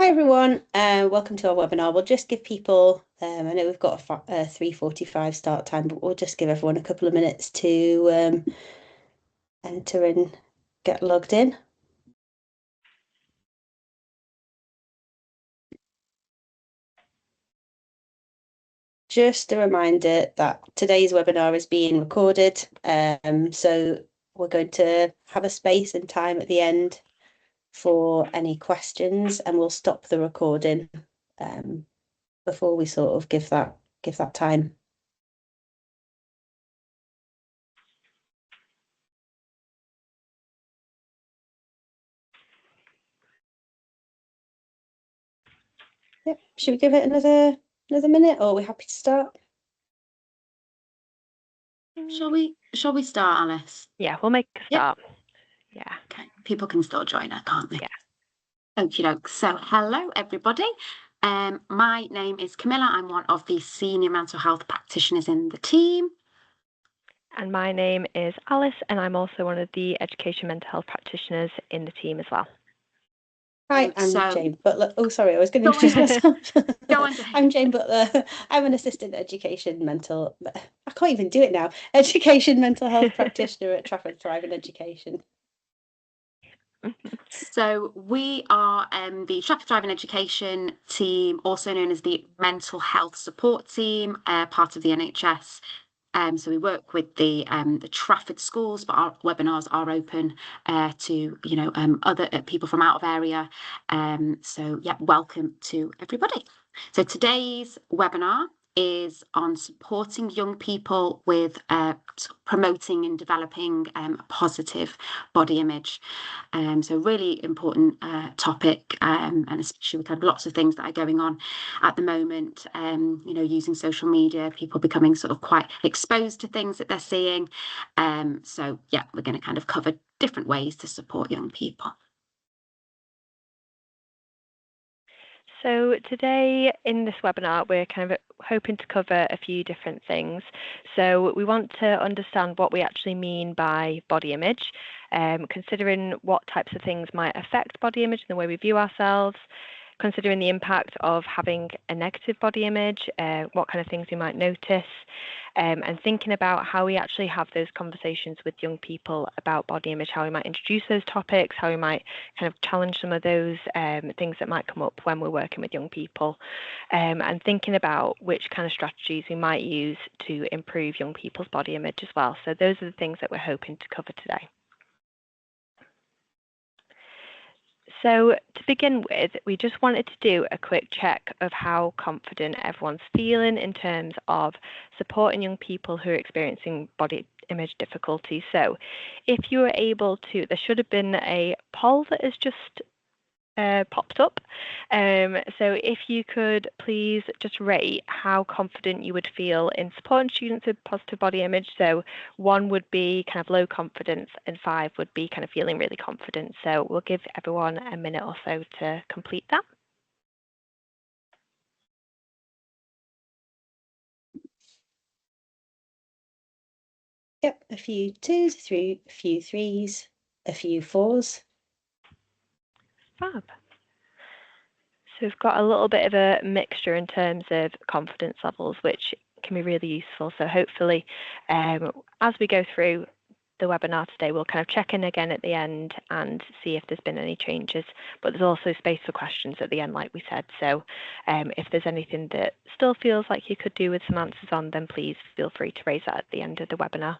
Hi everyone, welcome to our webinar. We'll just give people, I know we've got a 3:45 start time, but we'll just give everyone a couple of minutes to enter and get logged in. Just a reminder that today's webinar is being recorded, so we're going to have a space and time at the end for any questions, and we'll stop the recording before we sort of give that time. Yep. Should we give it another minute, or are we happy to start? Shall we start, Alice? Yeah, we'll make a start. Yeah. Okay. People can still join us, can't they? Yeah. Okie doke. So hello everybody. My name is Camilla. I'm one of the senior mental health practitioners in the team. And my name is Alice, and I'm also one of the education mental health practitioners in the team as well. Hi, I'm Jane Butler. Oh, sorry, I was going to introduce myself. Go on, Jane. I'm Jane Butler. I'm an assistant education mental. I can't even do it now. Education mental health practitioner at Trafford Thriving Education. So we are the Trafford Thriving Education team, also known as the Mental Health Support Team, part of the NHS. So we work with the Trafford schools, but our webinars are open to other people from out of area. So yeah, welcome to everybody. So today's webinar is on supporting young people with promoting and developing a positive body image. So really important topic, and especially with kind of lots of things that are going on at the moment, using social media, people becoming sort of quite exposed to things that they're seeing. So yeah, we're going to kind of cover different ways to support young people. So today in this webinar, we're kind of hoping to cover a few different things. So we want to understand what we actually mean by body image, considering what types of things might affect body image and the way we view ourselves, considering the impact of having a negative body image, what kind of things we might notice, and thinking about how we actually have those conversations with young people about body image, how we might introduce those topics, how we might kind of challenge some of those things that might come up when we're working with young people, and thinking about which kind of strategies we might use to improve young people's body image as well. So those are the things that we're hoping to cover today. So to begin with, we just wanted to do a quick check of how confident everyone's feeling in terms of supporting young people who are experiencing body image difficulties. So if you were able to, there should have been a poll that has just popped up. So if you could please just rate how confident you would feel in supporting students with positive body image. So 1 would be kind of low confidence and 5 would be kind of feeling really confident. So we'll give everyone a minute or so to complete that. Yep, a few 2s, a few 3s, a few 4s. Fab. So we've got a little bit of a mixture in terms of confidence levels, which can be really useful. So hopefully, as we go through the webinar today, we'll kind of check in again at the end and see if there's been any changes. But there's also space for questions at the end, like we said. So if there's anything that still feels like you could do with some answers on, then please feel free to raise that at the end of the webinar.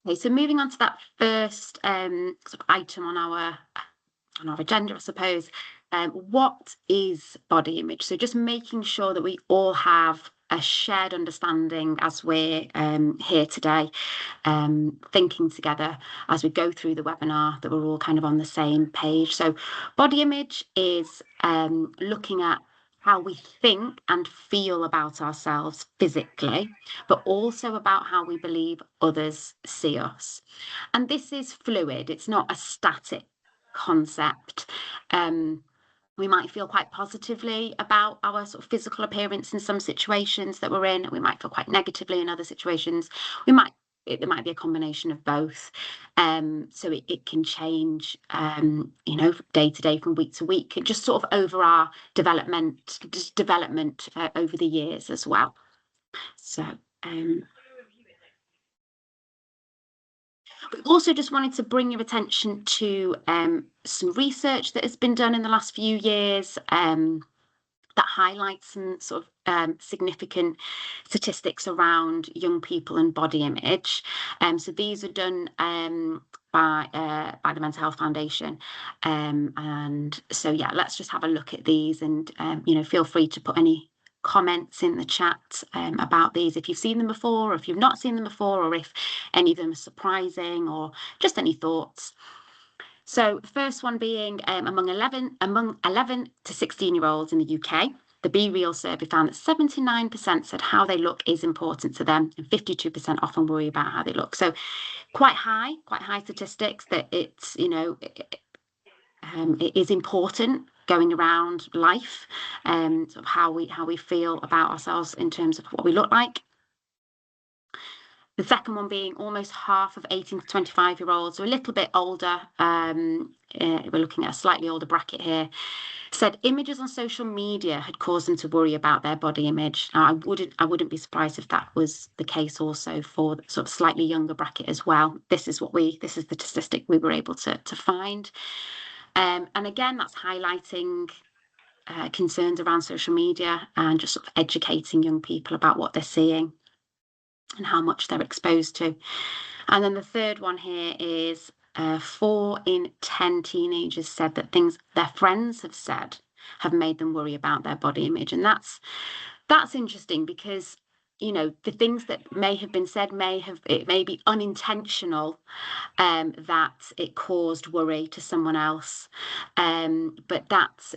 Okay, so moving on to that first sort of item on our agenda, I suppose. What is body image? So just making sure that we all have a shared understanding as we're here today, thinking together as we go through the webinar, that we're all kind of on the same page. So body image is looking at how we think and feel about ourselves physically, but also about how we believe others see us. And this is fluid, it's not a static concept. We might feel quite positively about our sort of physical appearance in some situations that we're in. We might feel quite negatively in other situations. We might there might be a combination of both. So it can change, day to day, from week to week, just sort of over our development over the years as well. So we also just wanted to bring your attention to some research that has been done in the last few years that highlights some sort of significant statistics around young people and body image. So these are done by the Mental Health Foundation. And so, yeah, let's just have a look at these, and, feel free to put any comments in the chat about these if you've seen them before, or if you've not seen them before, or if any of them are surprising, or just any thoughts. So the first one being among 11 to 16-year-olds in the UK, the Be Real survey found that 79% said how they look is important to them, and 52% often worry about how they look. So quite high statistics that it's, it is important going around life, sort of how we feel about ourselves in terms of what we look like. The second one being almost half of 18 to 25-year-olds, so a little bit older, we're looking at a slightly older bracket here, said images on social media had caused them to worry about their body image. Now, I wouldn't be surprised if that was the case also for the sort of slightly younger bracket as well. This is the statistic we were able to find. And again, that's highlighting concerns around social media and just sort of educating young people about what they're seeing and how much they're exposed to. And then the third one here is 4 in 10 teenagers said that things their friends have said have made them worry about their body image. And that's interesting, because the things that may have been said it may be unintentional, that it caused worry to someone else, but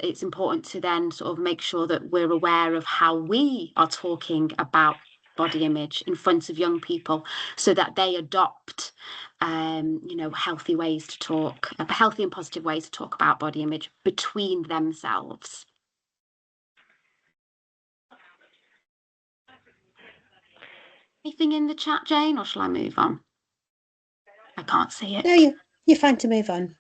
it's important to then sort of make sure that we're aware of how we are talking about body image in front of young people, so that they adopt healthy and positive ways to talk about body image between themselves. Anything in the chat, Jane, or shall I move on? I can't see it. No, you're fine to move on.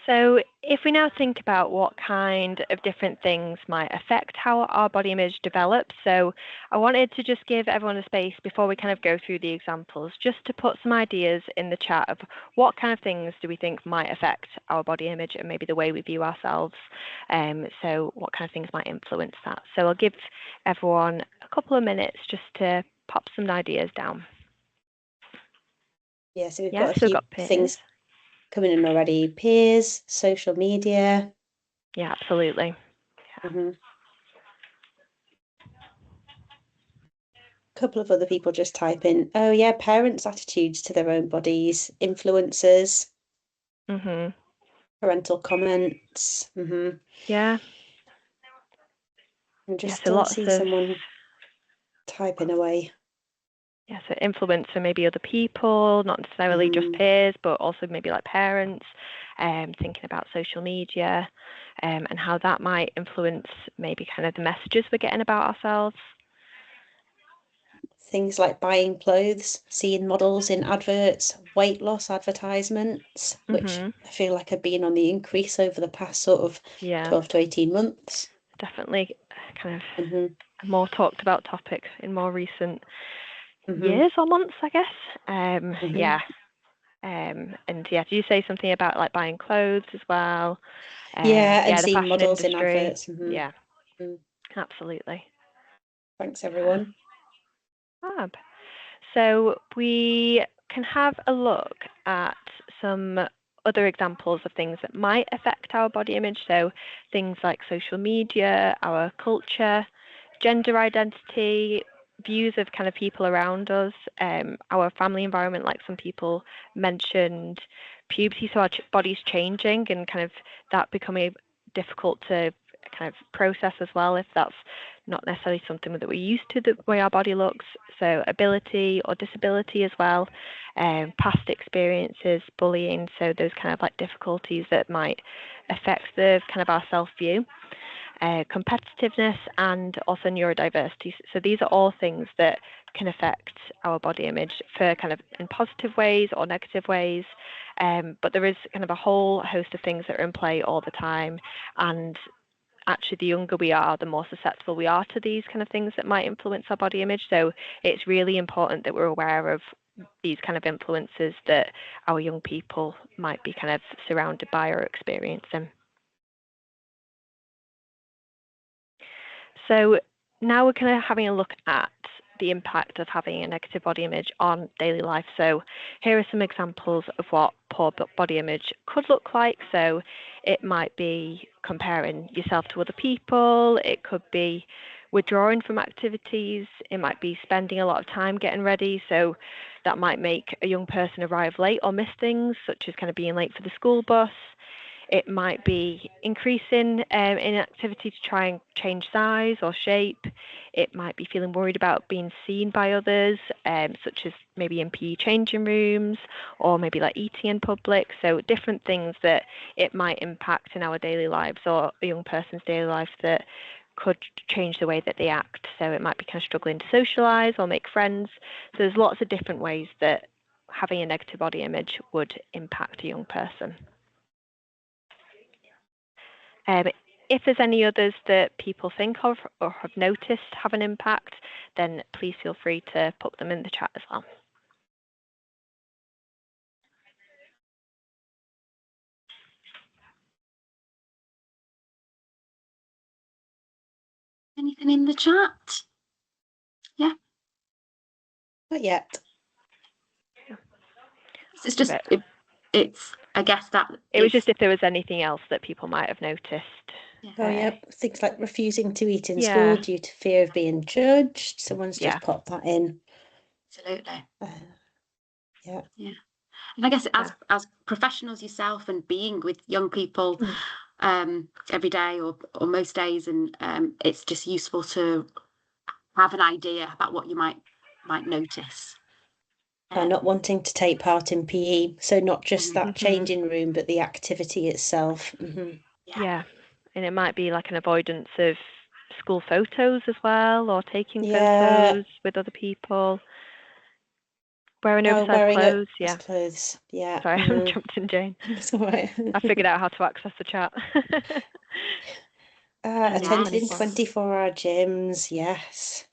So if we now think about what kind of different things might affect how our body image develops, so I wanted to just give everyone a space before we kind of go through the examples, just to put some ideas in the chat of what kind of things do we think might affect our body image and maybe the way we view ourselves. So what kind of things might influence that? So I'll give everyone a couple of minutes just to pop some ideas down. Yeah, so we've got a few things coming in already. Peers, social media. Yeah, absolutely. Yeah. Mm-hmm. A couple of other people just type in, oh yeah, parents' attitudes to their own bodies, influencers, parental comments. Yeah. I'm just still seeing someone typing away. Yeah, so influence for maybe other people, not necessarily just peers, but also maybe like parents, thinking about social media, and how that might influence maybe kind of the messages we're getting about ourselves. Things like buying clothes, seeing models in adverts, weight loss advertisements, which I feel like have been on the increase over the past sort of 12 to 18 months. Definitely kind of a more talked about topic in more recent years or months, I guess. Yeah. And yeah, do you say something about like buying clothes as well? And the seeing fashion models industry. in adverts. Yeah, absolutely. Thanks, everyone. Fab. So we can have a look at some other examples of things that might affect our body image. So things like social media, our culture, gender identity, views of kind of people around us, our family environment, like some people mentioned puberty, so our body's changing and kind of that becoming difficult to kind of process as well, if that's not necessarily something that we're used to, the way our body looks. So ability or disability as well, past experiences, bullying, so those kind of like difficulties that might affect the kind of our self-view. Competitiveness and also neurodiversity. So these are all things that can affect our body image for kind of in positive ways or negative ways. But there is kind of a whole host of things that are in play all the time. And actually, the younger we are, the more susceptible we are to these kind of things that might influence our body image. So it's really important that we're aware of these kind of influences that our young people might be kind of surrounded by or experiencing. So now we're kind of having a look at the impact of having a negative body image on daily life. So here are some examples of what poor body image could look like. So it might be comparing yourself to other people. It could be withdrawing from activities. It might be spending a lot of time getting ready. So that might make a young person arrive late or miss things, such as kind of being late for the school bus. It might be increasing in activity to try and change size or shape. It might be feeling worried about being seen by others, such as maybe in PE changing rooms or maybe like eating in public. So different things that it might impact in our daily lives or a young person's daily life that could change the way that they act. So it might be kind of struggling to socialise or make friends. So there's lots of different ways that having a negative body image would impact a young person. If there's any others that people think of or have noticed have an impact, then please feel free to put them in the chat as well. Anything in the chat? Yeah. Not yet. It's just, it's, I guess that... It was just if there was anything else that people might have noticed. Oh, yeah. Things like refusing to eat in Yeah. school due to fear of being judged. Someone's Yeah. just popped that in. Absolutely. Yeah. Yeah. And I guess as professionals yourself and being with young people every day or most days, and it's just useful to have an idea about what you might notice. Not wanting to take part in PE. So not just that Mhm. changing room, but the activity itself. Yeah. And it might be like an avoidance of school photos as well, or taking Yeah. photos with other people. Wearing Oh, oversized wearing clothes. oversized clothes. Yeah. Sorry, I jumped in, Jane. That's all right. I figured out how to access the chat. Attending 24. 24-hour gyms. Yes.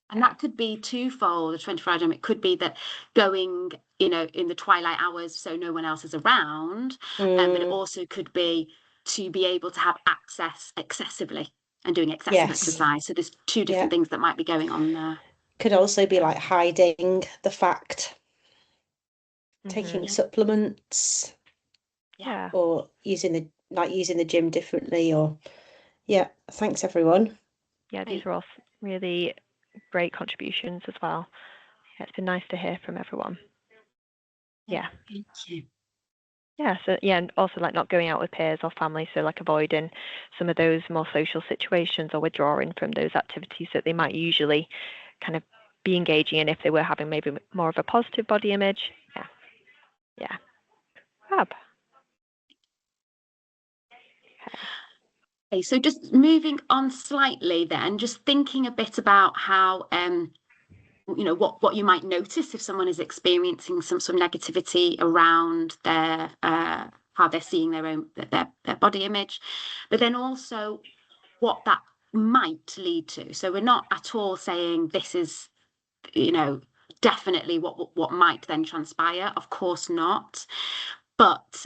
And that could be twofold, a 24-hour gym. It could be that going, in the twilight hours so no one else is around. But it also could be to be able to have access excessively and doing excessive exercise. So there's two different things that might be going on there. Could also be like hiding the fact, taking supplements. Yeah. Or using the gym differently, or thanks everyone. Yeah, these are all really great contributions as well. Yeah, it's been nice to hear from everyone. Yeah. Thank you. Yeah, so and also like not going out with peers or family, so like avoiding some of those more social situations or withdrawing from those activities that they might usually kind of be engaging in if they were having maybe more of a positive body image. Yeah. Fab. Okay, so just moving on slightly then, just thinking a bit about how what you might notice if someone is experiencing some negativity around their how they're seeing their body image, but then also what that might lead to. So we're not at all saying this is definitely what might then transpire, of course not, but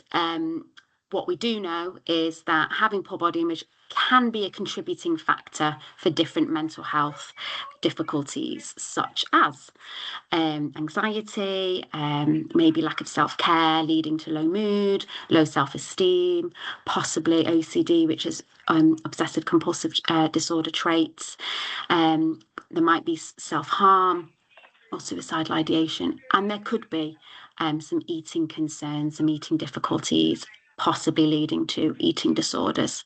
what we do know is that having poor body image can be a contributing factor for different mental health difficulties, such as anxiety, maybe lack of self-care leading to low mood, low self-esteem, possibly OCD, which is obsessive compulsive disorder traits. There might be self-harm or suicidal ideation, and there could be some eating concerns, some eating difficulties, possibly leading to eating disorders.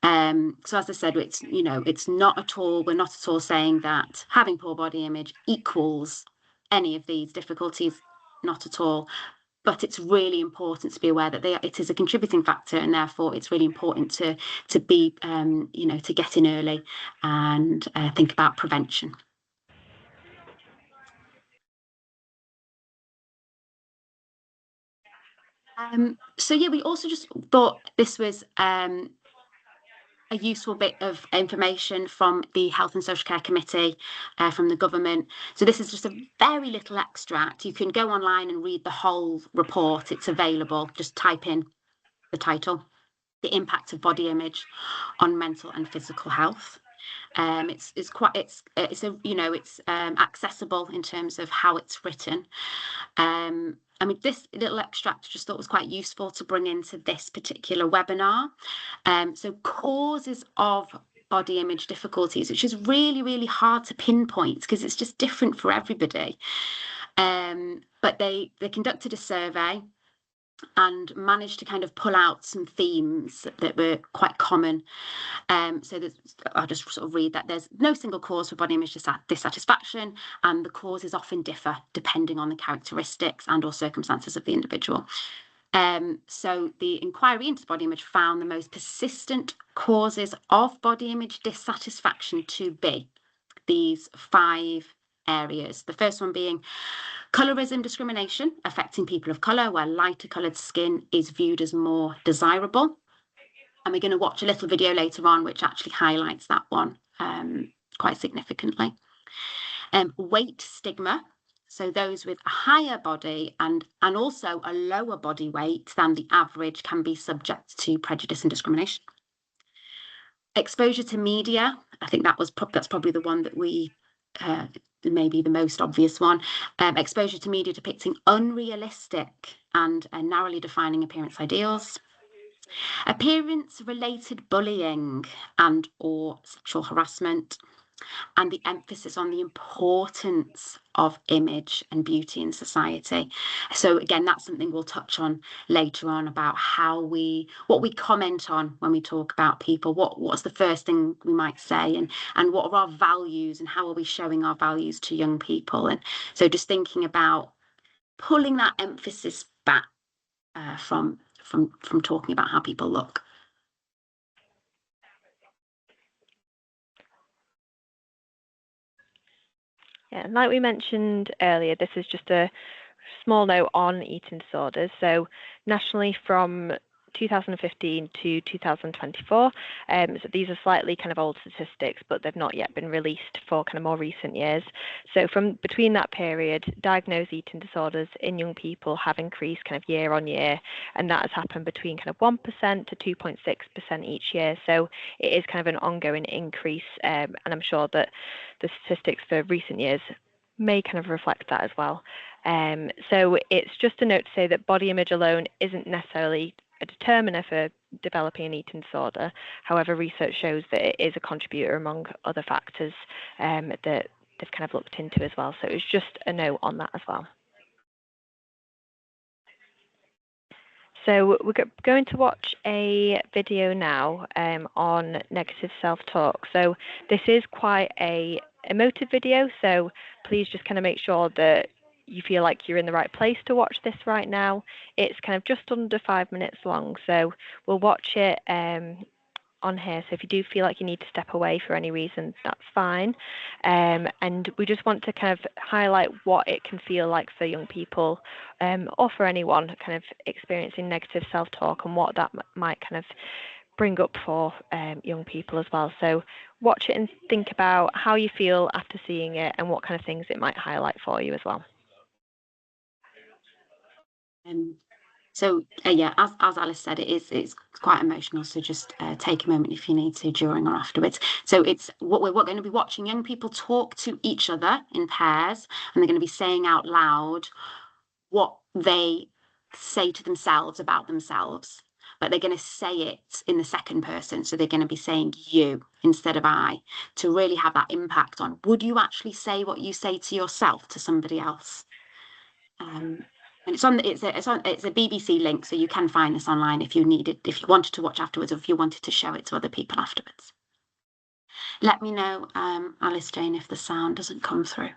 So as I said, it's not at all, we're not at all saying that having poor body image equals any of these difficulties, not at all. But it's really important to be aware that it is a contributing factor, and therefore it's really important to be, to get in early and think about prevention. So yeah, we also just thought this was a useful bit of information from the Health and Social Care Committee, from the government. So this is just a very little extract. You can go online and read the whole report. It's available. Just type in the title, The Impact of Body Image on Mental and Physical Health. It's accessible in terms of how it's written. I mean, this little extract I just thought was quite useful to bring into this particular webinar. So causes of body image difficulties, which is really, really hard to pinpoint because it's just different for everybody. But they conducted a survey and managed to kind of pull out some themes that were quite common. So I'll just sort of read that there's no single cause for body image dissatisfaction, and the causes often differ depending on the characteristics and or circumstances of the individual. So the inquiry into body image found the most persistent causes of body image dissatisfaction to be these 5 areas. The first one being colorism discrimination, affecting people of colour, where lighter coloured skin is viewed as more desirable. And we're going to watch a little video later on which actually highlights that one quite significantly. Weight stigma, so those with a higher body and also a lower body weight than the average can be subject to prejudice and discrimination. Exposure to media, I think that's probably the one that we maybe the most obvious one. Exposure to media depicting unrealistic and narrowly defining appearance ideals. Appearance-related bullying and or sexual harassment, and the emphasis on the importance of image and beauty in society. So again, that's something we'll touch on later on about what we comment on when we talk about people, what's the first thing we might say, and what are our values and how are we showing our values to young people. And so just thinking about pulling that emphasis back from talking about how people look. Yeah, like we mentioned earlier, this is just a small note on eating disorders. So nationally from 2015 to 2024, so these are slightly kind of old statistics, but they've not yet been released for kind of more recent years. So from between that period, diagnosed eating disorders in young people have increased kind of year on year, and that has happened between kind of 1% to 2.6% each year. So it is kind of an ongoing increase, and I'm sure that the statistics for recent years may kind of reflect that as well. So it's just a note to say that body image alone isn't necessarily a determiner for developing an eating disorder. However, research shows that it is a contributor among other factors that they've kind of looked into as well. So it's just a note on that as well. So we're going to watch a video now on negative self-talk. So this is quite a emotive video, so please just kind of make sure that you feel like you're in the right place to watch this right now. It's kind of just under 5 minutes long, so we'll watch it on here. So if you do feel like you need to step away for any reason, that's fine. And we just want to kind of highlight what it can feel like for young people or for anyone kind of experiencing negative self-talk and what that might kind of bring up for young people as well. So watch it and think about how you feel after seeing it and what kind of things it might highlight for you as well. So yeah, as Alice said, it's quite emotional. So just take a moment if you need to during or afterwards. So it's we're going to be watching young people talk to each other in pairs, and they're going to be saying out loud what they say to themselves about themselves, but they're going to say it in the second person. So they're going to be saying you instead of I, to really have that impact on, would you actually say what you say to yourself to somebody else? And it's a BBC link, so you can find this online if you needed, if you wanted to watch afterwards, or if you wanted to show it to other people afterwards. Let me know, Alice Jane, if the sound doesn't come through.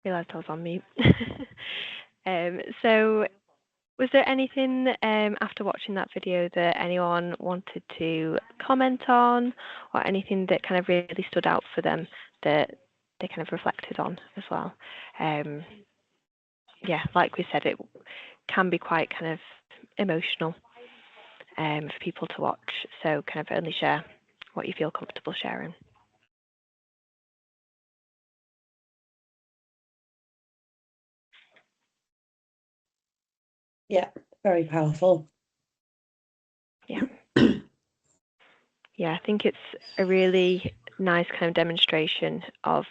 Realised I was on mute. So was there anything after watching that video that anyone wanted to comment on, or anything that kind of really stood out for them that they kind of reflected on as well? Yeah, like we said, it can be quite kind of emotional for people to watch. So kind of only share what you feel comfortable sharing. Yeah, very powerful. Yeah. Yeah, I think it's a really nice kind of demonstration of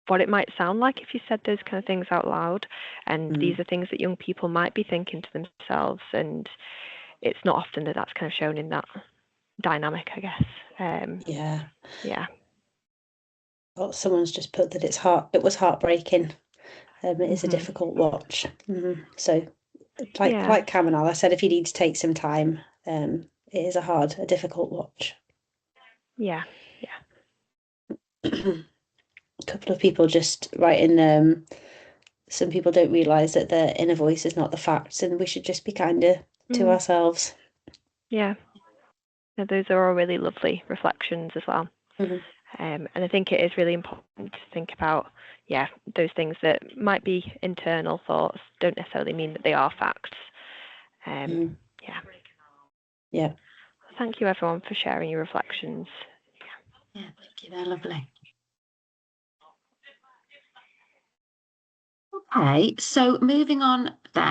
what it might sound like if you said those kind of things out loud. And these are things that young people might be thinking to themselves, and it's not often that that's kind of shown in that dynamic, I guess. Yeah. Well, someone's just put that it was heartbreaking. It is a difficult watch. So, like Cam and I said, if you need to take some time, it is a difficult watch. Yeah. A couple of people just writing, some people don't realise that their inner voice is not the facts, and we should just be kinder to ourselves. Yeah. Those are all really lovely reflections as well. And I think it is really important to think about, those things that might be internal thoughts don't necessarily mean that they are facts. Yeah. Thank you, everyone, for sharing your reflections. Yeah, thank you. They're lovely. Okay, so moving on then.